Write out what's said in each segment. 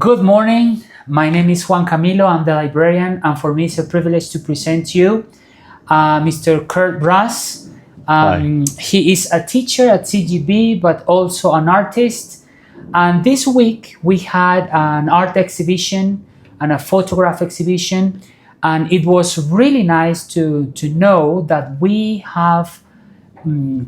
Good morning. My name is Juan Camilo. I'm the librarian, and for me it's a privilege to present you Mr. Kurt Brass. He is a teacher at CGB, but also an artist. And this week we had an art exhibition and a photograph exhibition, and it was really nice to know that we have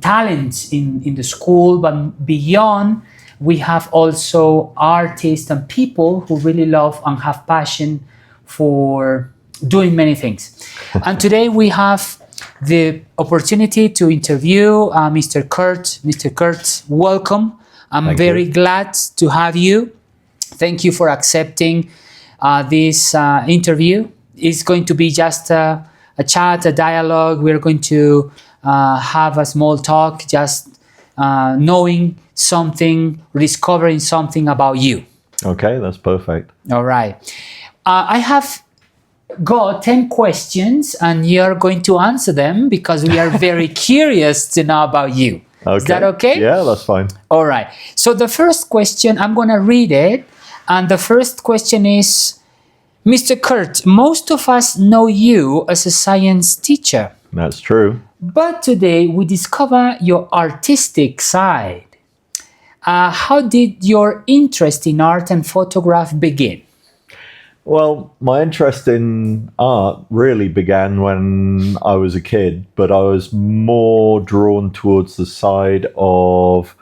talents in the school, but beyond, we have also artists and people who really love and have passion for doing many things. And today we have the opportunity to interview Mr. Kurt. Mr. Kurt, welcome. I'm very glad to have you. Thank you for accepting this interview. It's going to be just a chat, a dialogue. We're going to have a small talk, just knowing something, discovering something about you. Okay, that's perfect. All right. I have got 10 questions and you're going to answer them because we are very curious to know about you. Okay. Is that okay? Yeah, that's fine. All right. So the first question, I'm going to read it. And the first question is, Mr. Kurt, most of us know you as a science teacher. That's true. But today we discover your artistic side. How did your interest in art and photograph begin? Well, my interest in art really began when I was a kid, but I was more drawn towards the side of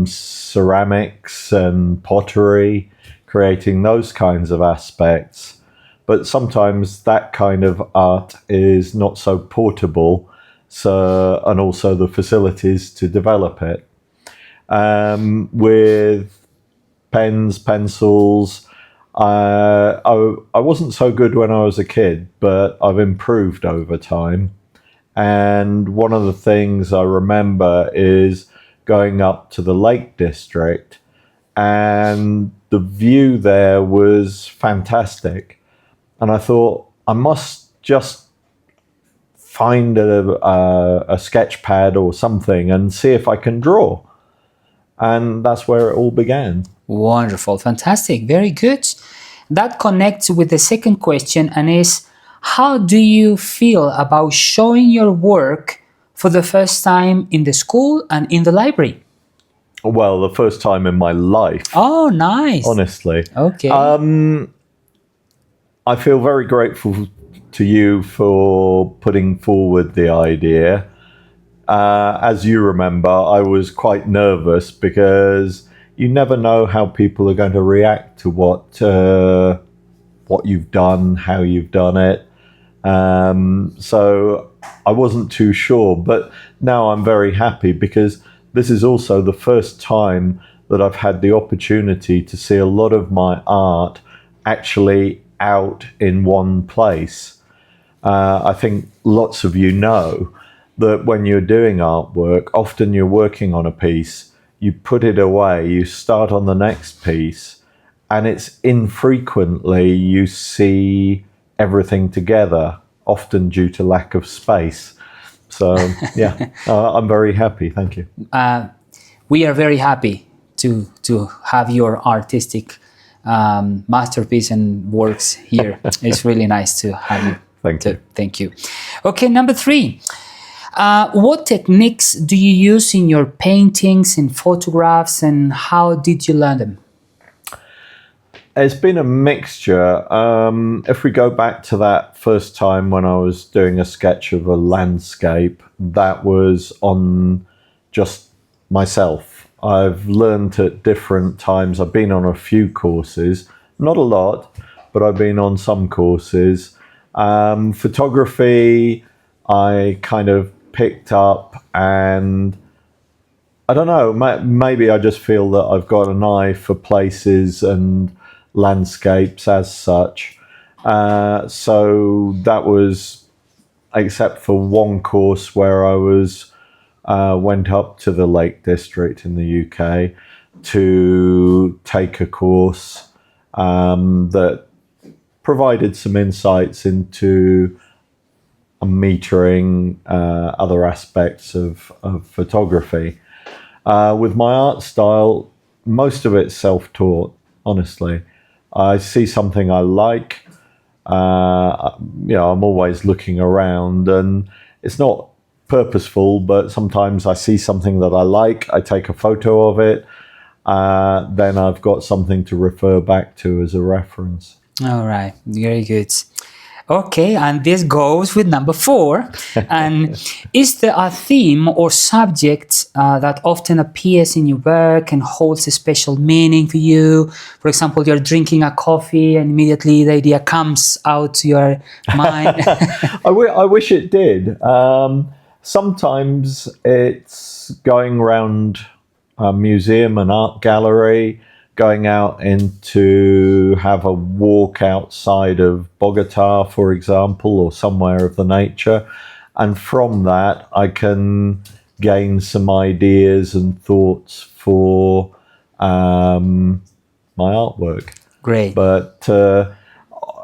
ceramics and pottery, creating those kinds of aspects. But sometimes that kind of art is not so portable, and also the facilities to develop it. With pens, pencils, I wasn't so good when I was a kid, but I've improved over time. And one of the things I remember is going up to the Lake District, and the view there was fantastic. And I thought, I must just find a sketch pad or something and see if I can draw. And that's where it all began. Wonderful, fantastic, very good. That connects with the second question, and is, how do you feel about showing your work for the first time in the school and in the library? Well, the first time in my life. Oh, nice. Honestly. Okay. I feel very grateful to you for putting forward the idea. As you remember, I was quite nervous because you never know how people are going to react to what you've done, how you've done it. So I wasn't too sure, but now I'm very happy because this is also the first time that I've had the opportunity to see a lot of my art actually out in one place. I think lots of you know that when you're doing artwork, often you're working on a piece, you put it away, you start on the next piece, and it's infrequently you see everything together, often due to lack of space. So, yeah, I'm very happy. Thank you. We are very happy to have your artistic masterpiece and works here. It's really nice to have you. Thank you. Okay, number 3. What techniques do you use in your paintings and photographs, and how did you learn them? It's been a mixture. If we go back to that first time when I was doing a sketch of a landscape, that was on just myself. I've learned at different times. I've been on a few courses, not a lot, but I've been on some courses. Photography, I kind of picked up, and I don't know, maybe I just feel that I've got an eye for places and landscapes as such. So that was, except for one course where I went up to the Lake District in the UK to take a course that provided some insights into metering, other aspects of photography. With my art style, most of it's self-taught. honestly. I see something I like, I'm always looking around, and it's not purposeful, but sometimes I see something that I like, I take a photo of it, then I've got something to refer back to as a reference. All right, very good. Okay, and this goes with number 4. And is there a theme or subject that often appears in your work and holds a special meaning to you? For example, you're drinking a coffee and immediately the idea comes out to your mind. I wish it did. Sometimes it's going around a museum, an art gallery, going out to have a walk outside of Bogota, for example, or somewhere of the nature. And from that, I can gain some ideas and thoughts for my artwork. Great. But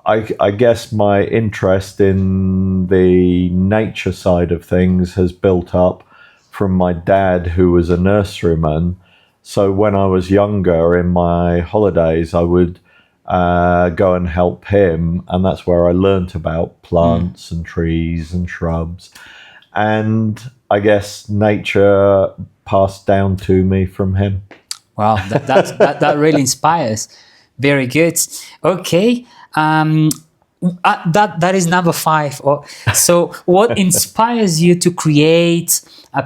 I guess my interest in the nature side of things has built up from my dad, who was a nurseryman. So when I was younger, in my holidays, I would go and help him, and that's where I learnt about plants and trees and shrubs. And I guess nature passed down to me from him. Wow, that really inspires. Very good. Okay. That is number 5. So what inspires you to create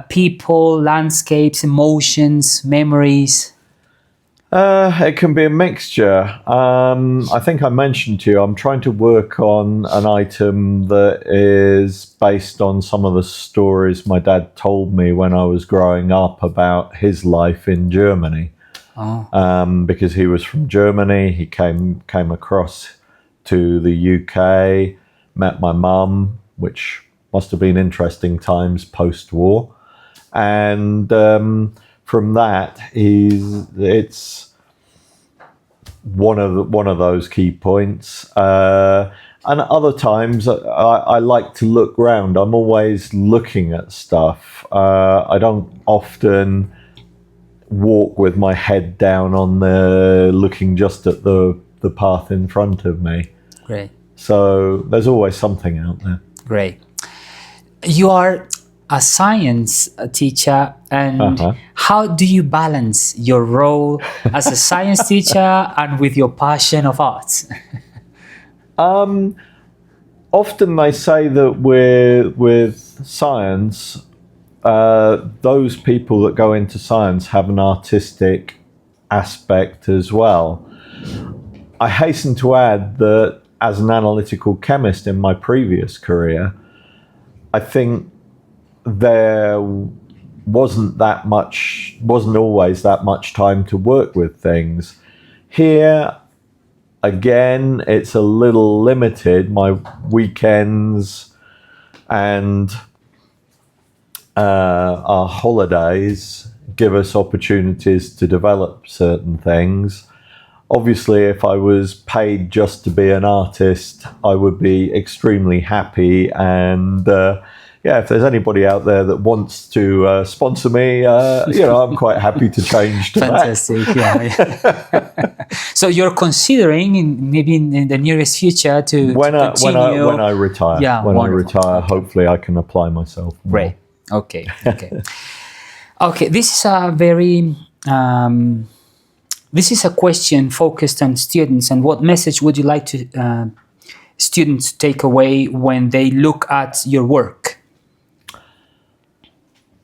people, landscapes, emotions, memories? It can be a mixture. I think I mentioned to you, I'm trying to work on an item that is based on some of the stories my dad told me when I was growing up about his life in Germany. Because he was from Germany, he came across to the UK, met my mum, which must have been interesting times post-war, and from that, it's one of those key points. And other times, I like to look round. I'm always looking at stuff. I don't often walk with my head down on looking just at the path in front of me. Great. So there's always something out there. Great. You are a science teacher, and how do you balance your role as a science teacher and with your passion of art? Often they say that with science, those people that go into science have an artistic aspect as well. I hasten to add that as an analytical chemist in my previous career, I think there wasn't always that much time to work with things. Here, again, it's a little limited. My weekends and our holidays give us opportunities to develop certain things. Obviously, if I was paid just to be an artist, I would be extremely happy. And if there's anybody out there that wants to sponsor me, I'm quite happy to change to Fantastic. Yeah. So you're considering maybe in the nearest future to continue? When I retire. Yeah, when wonderful. I retire, hopefully I can apply myself more. Great. Okay. Okay. This is a very. This is a question focused on students, and what message would you like to students take away when they look at your work?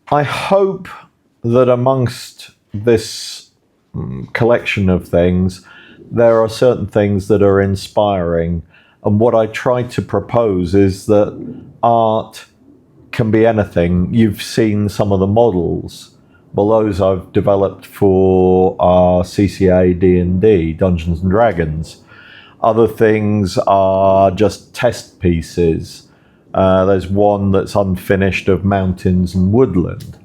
I hope that amongst this collection of things, there are certain things that are inspiring. And what I try to propose is that art can be anything. You've seen some of the models. Well, those I've developed for our CCA D&D, Dungeons and Dragons. Other things are just test pieces. There's one that's unfinished of mountains and woodland.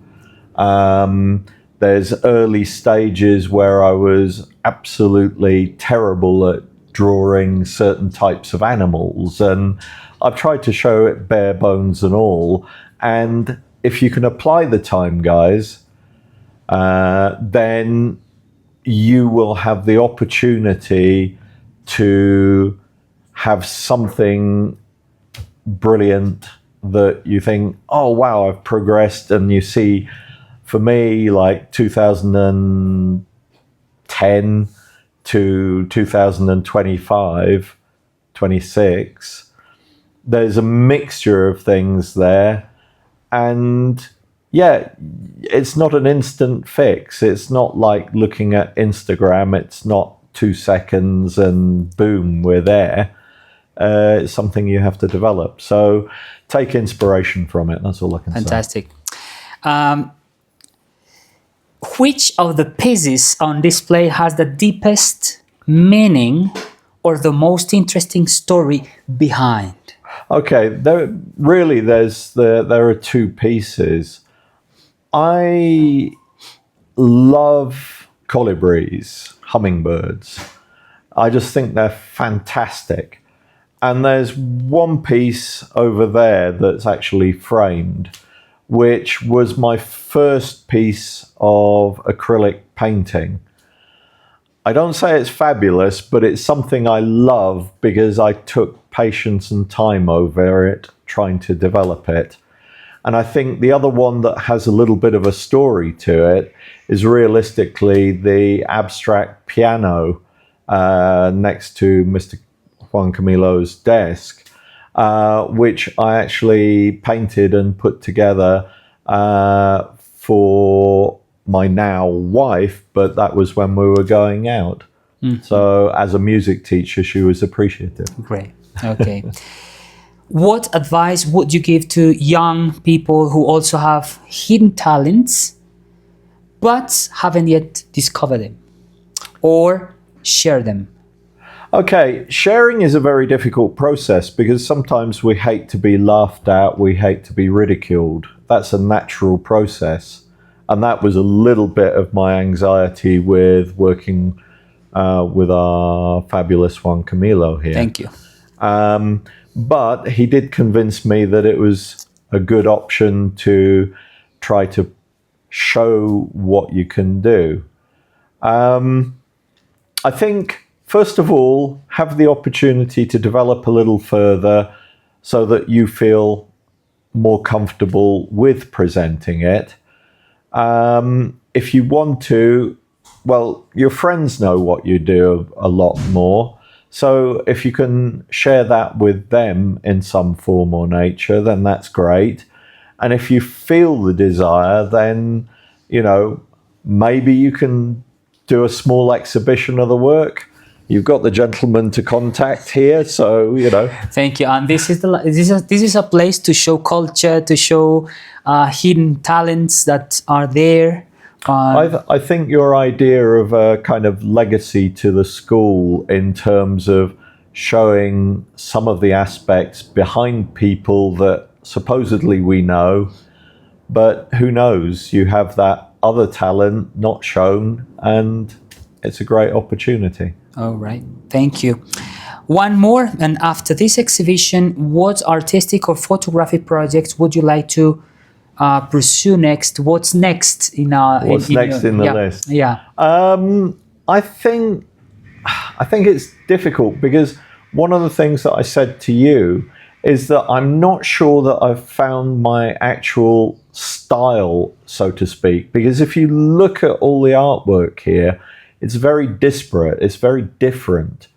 There's early stages where I was absolutely terrible at drawing certain types of animals, and I've tried to show it bare bones and all. And if you can apply the time, guys, then you will have the opportunity to have something brilliant that you think, oh wow, I've progressed. And you see, for me, like 2010 to 2025, 26, there's a mixture of things there. And yeah, it's not an instant fix. It's not like looking at Instagram. It's not 2 seconds and boom, we're there. It's something you have to develop. So take inspiration from it. That's all I can Fantastic. Which of the pieces on display has the deepest meaning or the most interesting story behind? Okay, there are 2 pieces. I love colibris, hummingbirds. I just think they're fantastic. And there's one piece over there that's actually framed, which was my first piece of acrylic painting. I don't say it's fabulous, but it's something I love because I took patience and time over it, trying to develop it. And I think the other one that has a little bit of a story to it is realistically the abstract piano next to Mr. Juan Camilo's desk, which I actually painted and put together for my now wife, but that was when we were going out. So as a music teacher, she was appreciative. Great. Okay. What advice would you give to young people who also have hidden talents but haven't yet discovered them or share them? Okay, sharing is a very difficult process because sometimes we hate to be laughed at, we hate to be ridiculed. That's a natural process. And that was a little bit of my anxiety with working with our fabulous Juan Camilo here. Thank you. But he did convince me that it was a good option to try to show what you can do. I think, first of all, have the opportunity to develop a little further so that you feel more comfortable with presenting it. If you want to, well, your friends know what you do a lot more. So if you can share that with them in some form or nature, then that's great. And if you feel the desire, then, you know, maybe you can do a small exhibition of the work. You've got the gentleman to contact here, so, you know. Thank you. And this is a place to show culture, to show hidden talents that are there. I think your idea of a kind of legacy to the school in terms of showing some of the aspects behind people that supposedly we know, but who knows, you have that other talent not shown, and it's a great opportunity. All right, thank you. One more, and after this exhibition, what artistic or photographic projects would you like to pursue next? What's next in our? What's next in the list? Yeah. I think it's difficult because one of the things that I said to you is that I'm not sure that I've found my actual style, so to speak. Because if you look at all the artwork here, it's very disparate. It's very different.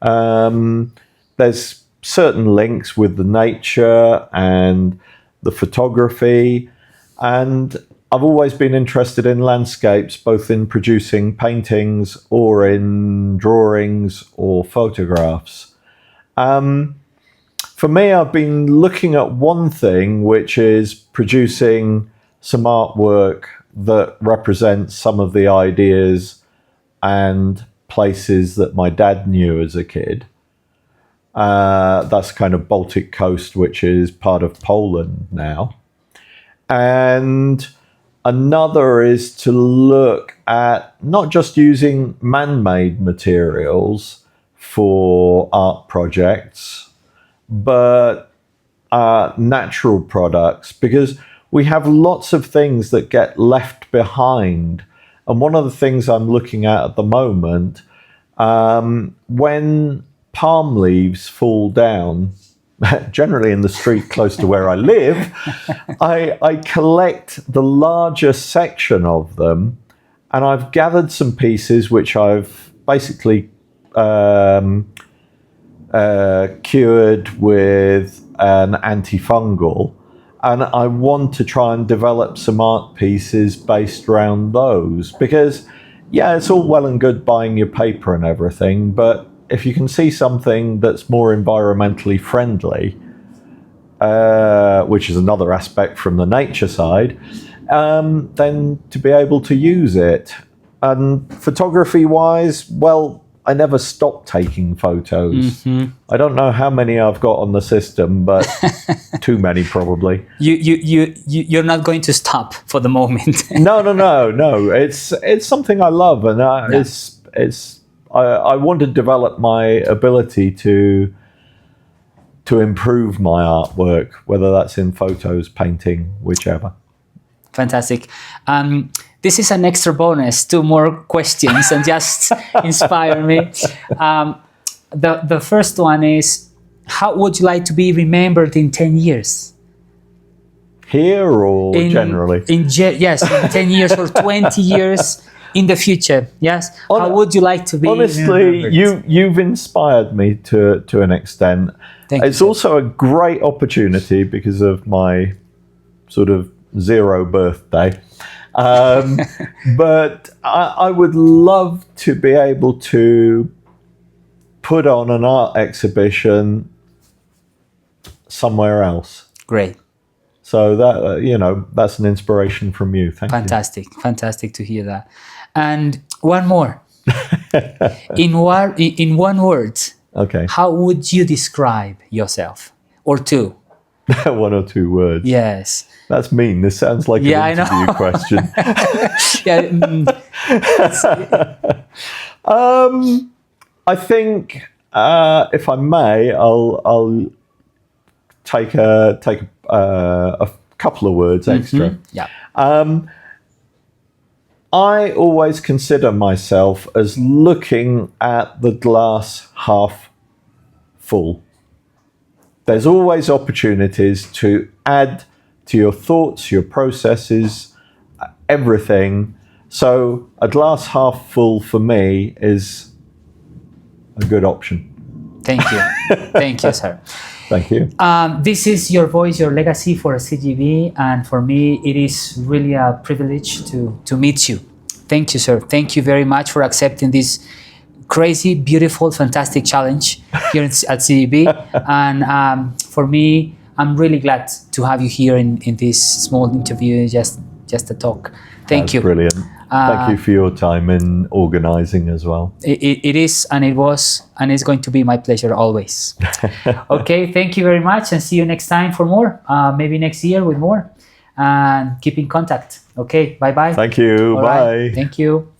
There's certain links with the nature and the photography, and I've always been interested in landscapes, both in producing paintings or in drawings or photographs. For me, I've been looking at one thing, which is producing some artwork that represents some of the ideas and places that my dad knew as a kid. That's kind of Baltic coast, which is part of Poland now. And another is to look at not just using man-made materials for art projects, but natural products, because we have lots of things that get left behind And one of the things I'm looking at the moment, when palm leaves fall down, generally in the street close to where I live, I collect the larger section of them, and I've gathered some pieces which I've basically cured with an antifungal, and I want to try and develop some art pieces based around those, because yeah, it's all well and good buying your paper and everything, but if you can see something that's more environmentally friendly, which is another aspect from the nature side, then to be able to use it. And photography wise, well, I never stopped taking photos. I don't know how many I've got on the system, but too many probably. You're not going to stop for the moment. No. It's something I love, and I want to develop my ability to improve my artwork, whether that's in photos, painting, whichever. Fantastic. This is an extra bonus, 2 more questions, and just inspire me. The first one is, how would you like to be remembered in 10 years? Here or generally? Yes, in 10 years or 20 years in the future. Yes. How would you like to be honestly, remembered? you've inspired me to an extent. It's also a great opportunity because of my sort of 0 birthday. But I would love to be able to put on an art exhibition somewhere else. Great. So that that's an inspiration from you. Thank you. Fantastic to hear that. And one more. in one word. Okay. How would you describe yourself? Or 2? 1 or 2 words. Yes. That's mean. This sounds like an interview question. I think, if I may, I'll take a couple of words extra. Yeah. I always consider myself as looking at the glass half full. There's always opportunities to add to your thoughts, your processes, everything. So a glass half full for me is a good option. Thank you. Thank you, sir. Thank you. This is your voice, your legacy for CGB, and for me, it is really a privilege to meet you. Thank you, sir. Thank you very much for accepting this crazy, beautiful, fantastic challenge here at CGB. And for me, I'm really glad to have you here in this small interview, just to talk. Thank you. Brilliant. Thank you for your time in organizing as well. It is, and it was, and it's going to be my pleasure always. Okay, thank you very much, and see you next time for more. Maybe next year with more. And keep in contact. Okay, bye-bye. Thank you. All Bye. Right. Thank you.